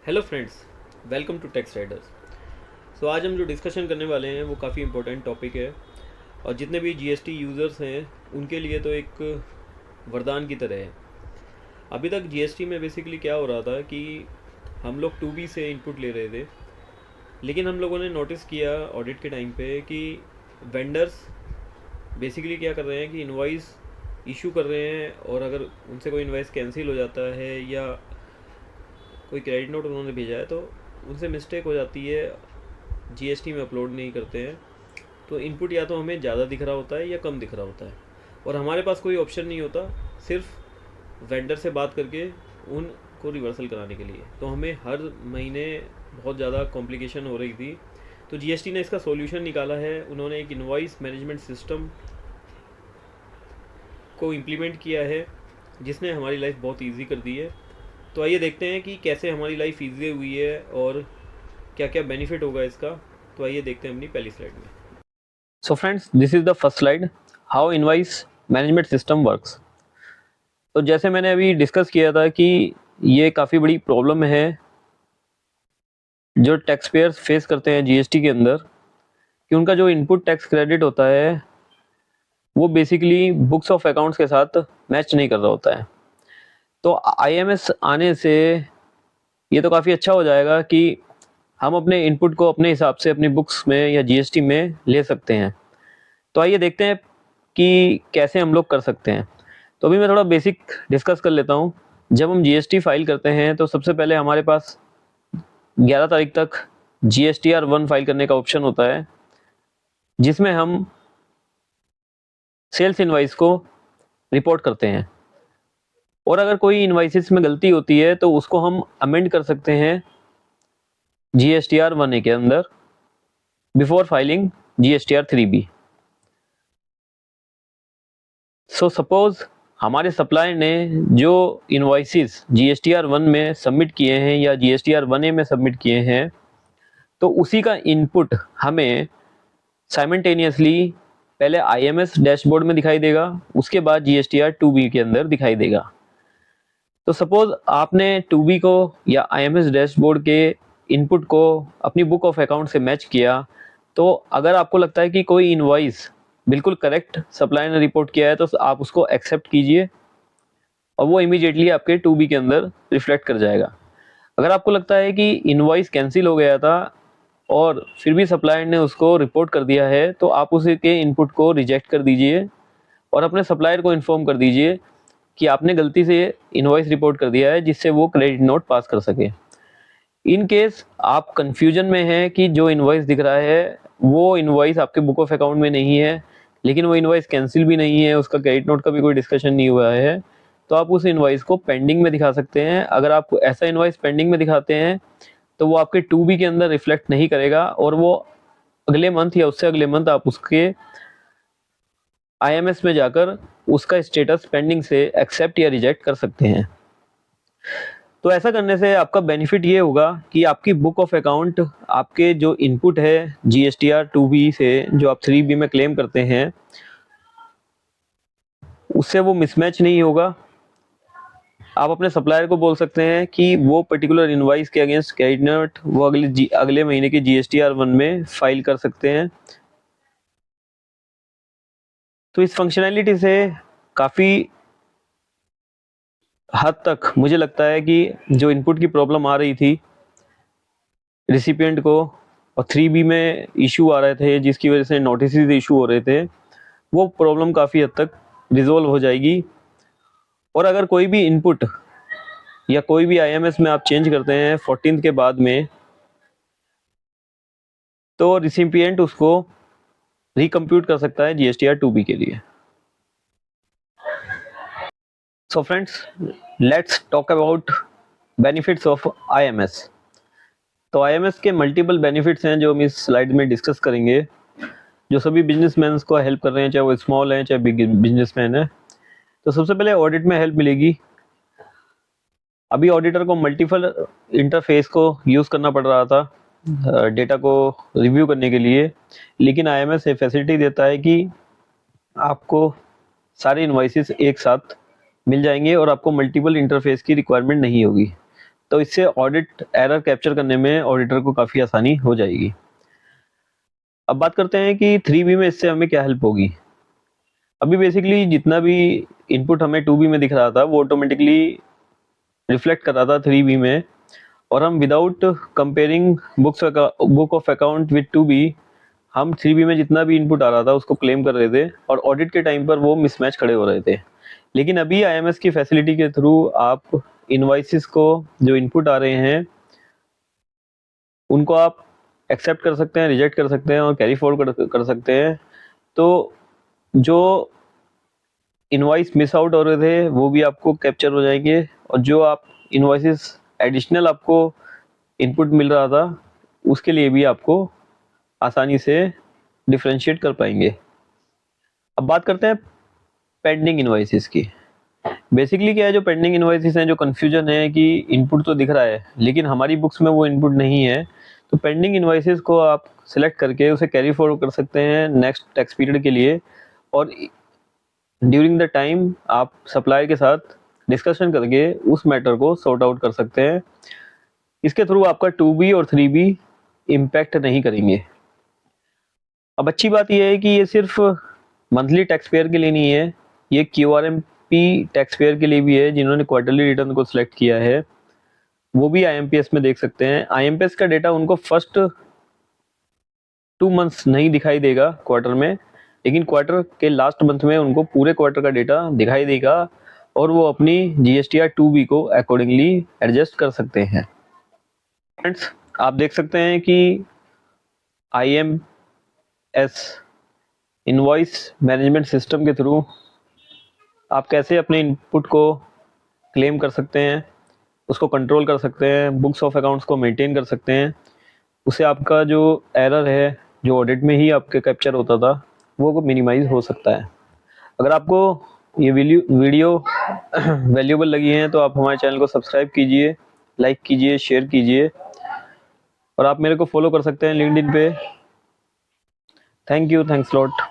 Hello friends, welcome to techs riders. So आज हम जो डिस्कशन करने वाले हैं वो काफ़ी इंपॉर्टेंट टॉपिक है और जितने भी जीएसटी यूज़र्स हैं उनके लिए तो एक वरदान की तरह है। अभी तक जीएसटी में बेसिकली क्या हो रहा था कि हम लोग 2B से इनपुट ले रहे थे, लेकिन हम लोगों ने नोटिस किया ऑडिट के टाइम पे कि वेंडर्स बेसिकली क्या कर रहे हैं कि इनवॉइस इशू कर रहे हैं, और अगर उनसे कोई इनवॉइस कैंसिल हो जाता है या कोई क्रेडिट नोट उन्होंने भेजा है तो उनसे मिस्टेक हो जाती है, जीएसटी में अपलोड नहीं करते हैं। तो इनपुट या तो हमें ज़्यादा दिख रहा होता है या कम दिख रहा होता है, और हमारे पास कोई ऑप्शन नहीं होता सिर्फ वेंडर से बात करके उनको रिवर्सल कराने के लिए। तो हमें हर महीने बहुत ज़्यादा कॉम्प्लिकेशन हो रही थी। तो जीएसटी ने इसका सॉल्यूशन निकाला है। उन्होंने एक इनवॉइस मैनेजमेंट सिस्टम को इम्प्लीमेंट किया है जिसने हमारी लाइफ बहुत ईजी कर दी है। तो आइए देखते हैं कि कैसे हमारी लाइफ ईजी हुई है और क्या क्या बेनिफिट होगा इसका। तो आइए देखते हैं अपनी पहली स्लाइड में। So friends, this is the first slide, how invoice management system works. तो जैसे मैंने अभी डिस्कस किया था कि ये काफ़ी बड़ी प्रॉब्लम है जो टैक्स पेयर्स फेस करते हैं जीएसटी के अंदर, कि उनका जो इनपुट टैक्स क्रेडिट होता है वो बेसिकली बुक्स ऑफ अकाउंट्स के साथ मैच नहीं कर रहा होता है। तो आईएमएस आने से ये तो काफ़ी अच्छा हो जाएगा कि हम अपने इनपुट को अपने हिसाब से अपनी बुक्स में या जीएसटी में ले सकते हैं। तो आइए देखते हैं कि कैसे हम लोग कर सकते हैं। तो अभी मैं थोड़ा बेसिक डिस्कस कर लेता हूँ। जब हम जीएसटी फाइल करते हैं तो सबसे पहले हमारे पास 11 तारीख तक GSTR 1 फाइल करने का ऑप्शन होता है, जिसमें हम सेल्स इनवाइस को रिपोर्ट करते हैं। और अगर कोई इनवाइसेस में गलती होती है तो उसको हम अमेंड कर सकते हैं GSTR 1A के अंदर before filing GSTR 3B। So suppose हमारे सप्लायर ने जो इनवॉइसेस GSTR 1 में सबमिट किए हैं या GSTR 1A में सबमिट किए हैं, तो उसी का इनपुट हमें साइमल्टेनियसली पहले IMS डैशबोर्ड में दिखाई देगा, उसके बाद GSTR 2B के अंदर दिखाई देगा। तो सपोज आपने 2B को या IMS डैशबोर्ड के इनपुट को अपनी बुक ऑफ अकाउंट से मैच किया, तो अगर आपको लगता है कि कोई इनवॉइस बिल्कुल करेक्ट सप्लायर ने रिपोर्ट किया है तो आप उसको एक्सेप्ट कीजिए और वो इमीडिएटली आपके 2B के अंदर रिफ्लेक्ट कर जाएगा। अगर आपको लगता है कि इनवॉइस कैंसिल हो गया था और फिर भी सप्लायर ने उसको रिपोर्ट कर दिया है, तो आप उसके इनपुट को रिजेक्ट कर दीजिए और अपने सप्लायर को इन्फॉर्म कर दीजिए कि आपने गलती से इनवॉइस रिपोर्ट कर दिया है, जिससे वो क्रेडिट नोट पास कर सके। इन केस आप कंफ्यूजन में हैं कि जो इनवॉइस दिख रहा है वो इनवॉइस आपके बुक ऑफ अकाउंट में नहीं है, लेकिन वो इनवॉइस कैंसिल भी नहीं है, उसका क्रेडिट नोट का भी कोई डिस्कशन नहीं हुआ है, तो आप उस इनवॉइस को पेंडिंग में दिखा सकते हैं। अगर आप ऐसा इनवॉइस पेंडिंग में दिखाते हैं तो वो आपके 2B के अंदर रिफ्लेक्ट नहीं करेगा और वो अगले मंथ या उससे अगले मंथ आप उसके IMS में जाकर उसका स्टेटस पेंडिंग से एक्सेप्ट या रिजेक्ट कर सकते हैं। तो ऐसा करने से आपका बेनिफिट ये होगा कि आपकी बुक ऑफ अकाउंट, आपके जो इनपुट है GSTR 2B से जो आप 3B में क्लेम करते हैं, उससे वो मिसमैच नहीं होगा। आप अपने सप्लायर को बोल सकते हैं कि वो पर्टिकुलर इनवॉइस के अगेंस्ट क्रेडिट नोट वो अगले महीने की GSTR 1 में फाइल कर सकते हैं। तो इस फंक्शनैलिटी से काफ़ी हद तक मुझे लगता है कि जो इनपुट की प्रॉब्लम आ रही थी रिसिपिएंट को और 3B में इशू आ रहे थे जिसकी वजह से नोटिस इशू हो रहे थे, वो प्रॉब्लम काफ़ी हद तक रिजोल्व हो जाएगी। और अगर कोई भी इनपुट या कोई भी IMS में आप चेंज करते हैं 14th के बाद में, तो रिसिपिएंट उसको रिकम्प्यूट कर सकता है GSTR 2B के लिए। So friends, let's talk about benefits of IMS। तो IMS के मल्टीपल बेनिफिट्स हैं जो हम इस स्लाइड में डिस्कस करेंगे, जो सभी बिजनेसमैन को हेल्प कर रहे हैं, चाहे वो स्मॉल हैं चाहे बिग बिजनेसमैन है। तो सबसे पहले ऑडिट में हेल्प मिलेगी। अभी ऑडिटर को मल्टीपल इंटरफेस को यूज़ करना पड़ रहा था डेटा को रिव्यू करने के लिए, लेकिन IMS ये फैसिलिटी देता है कि आपको सारे इनवॉइसेस एक साथ मिल जाएंगे और आपको मल्टीपल इंटरफेस की रिक्वायरमेंट नहीं होगी। तो इससे ऑडिट एरर कैप्चर करने में ऑडिटर को काफ़ी आसानी हो जाएगी। अब बात करते हैं कि 3B में इससे हमें क्या हेल्प होगी। अभी बेसिकली जितना भी इनपुट हमें 2B में दिख रहा था वो ऑटोमेटिकली रिफ्लेक्ट कर रहा था 3B में, और हम without comparing book of account with 2B हम 3B में जितना भी इनपुट आ रहा था उसको क्लेम कर रहे थे, और ऑडिट के टाइम पर वो मिसमैच खड़े हो रहे थे। लेकिन अभी IMS की फैसिलिटी के थ्रू आप इनवॉइसेस को जो इनपुट आ रहे हैं उनको आप एक्सेप्ट कर सकते हैं, रिजेक्ट कर सकते हैं और कैरी फॉरवर्ड कर सकते हैं। तो जो इनवॉइस मिस आउट हो रहे थे वो भी आपको कैप्चर हो जाएंगे, और जो आप इनवॉइसेस एडिशनल आपको इनपुट मिल रहा था उसके लिए भी आपको आसानी से डिफरेंशिएट कर पाएंगे। अब बात करते हैं पेंडिंग इनवॉइसेस की। बेसिकली क्या है, जो पेंडिंग इनवॉइसेस हैं, जो कन्फ्यूजन है कि इनपुट तो दिख रहा है लेकिन हमारी बुक्स में वो इनपुट नहीं है, तो पेंडिंग इनवॉइसेस को आप सिलेक्ट करके उसे कैरी फॉरवर्ड कर सकते हैं नेक्स्ट टैक्स पीरियड के लिए, और ड्यूरिंग द टाइम आप सप्लायर के साथ डिस्कशन करके उस मैटर को सॉर्ट आउट कर सकते हैं। इसके थ्रू आपका 2B और 3B इम्पैक्ट नहीं करेंगे। अब अच्छी बात यह है कि ये सिर्फ मंथली टैक्स पेयर के लिए नहीं है, ये QRMP टैक्स पेयर के लिए भी है जिन्होंने क्वार्टरली रिटर्न को सिलेक्ट किया है, वो भी IMPS में देख सकते हैं। IMPS का डेटा उनको फर्स्ट 2 मंथ्स नहीं दिखाई देगा क्वार्टर में, लेकिन क्वार्टर के लास्ट मंथ में उनको पूरे क्वार्टर का डेटा दिखाई देगा और वो अपनी GSTR 2B को अकॉर्डिंगली एडजस्ट कर सकते हैं। फ्रेंड्स, आप देख सकते हैं कि IMS इनवॉइस मैनेजमेंट सिस्टम के थ्रू आप कैसे अपने इनपुट को क्लेम कर सकते हैं, उसको कंट्रोल कर सकते हैं, बुक्स ऑफ अकाउंट्स को मेंटेन कर सकते हैं। उससे आपका जो एरर है जो ऑडिट में ही आपके कैप्चर होता था वो मिनिमाइज हो सकता है। अगर आपको ये वीडियो वैल्यूएबल लगी है तो आप हमारे चैनल को सब्सक्राइब कीजिए, लाइक कीजिए, शेयर कीजिए, और आप मेरे को फॉलो कर सकते हैं लिंक्डइन पे। Thank you, thanks lot.